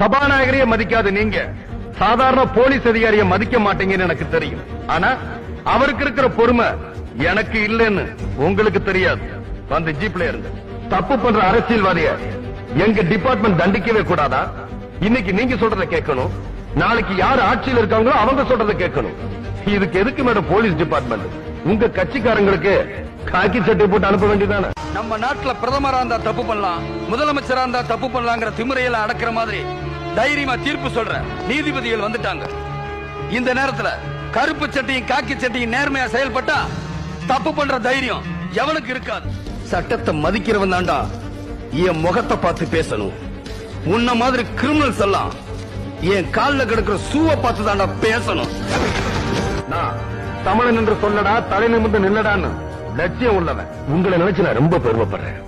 சபாநாயகரையே மதிக்காத நீங்க சாதாரண போலீஸ் அதிகாரியை மதிக்க மாட்டீங்கன்னு எனக்கு தெரியும். ஆனா அவருக்கு இருக்கிற பொறுமை எனக்கு இல்லைன்னு உங்களுக்கு தெரியாது. வந்து ஜீப்ல இருந்து தப்பு பண்ற அரசியல்வாதிய எங்க டிபார்ட்மெண்ட் தண்டிக்கவே கூடாதா? இன்னைக்கு நீங்க சொல்றத கேட்கணும், நாளைக்கு யார் ஆட்சியில் இருக்காங்களோ அவங்க சொல்றத கேட்கணும். இதுக்கு எதுக்கு மேடம் போலீஸ் டிபார்ட்மெண்ட்? உங்க கட்சிக்காரங்களுக்கு காக்கி சட்டை போட்டு அனுப்ப வேண்டியதானே? நம்ம நாட்டுல பிரதமரா இருந்தா தப்பு பண்ணலாம், முதலமைச்சரா இருந்தா தப்பு பண்ணலாங்கிற திமிரையில அடக்குற மாதிரி தைரியமா தீர்ப்பு சொல்ற நீதிபதிகள் வந்துட்டாங்க. இந்த நேரத்துல கருப்பு சட்டையும் காக்கி சட்டையும் நேர்மையா செயல்பட்டா தப்பு பண்ற தைரியம் எவனுக்கு இருக்காது. சட்டத்தை மதிக்கிறவன் தாண்டா என் முகத்தை பார்த்து பேசணும். உன்ன மாதிரி கிரிமினல்ஸ் எல்லாம் என் கால்ல கிடக்குற சூவை பார்த்து தாண்டா பேசணும். நான் தமிழன் என்று சொல்லடா, தலை நிமிர்ந்து நில்லடான்னு லட்சியம் உள்ளவன். உங்களை நினைச்சு நான் ரொம்ப பெருமைப்படுறேன்.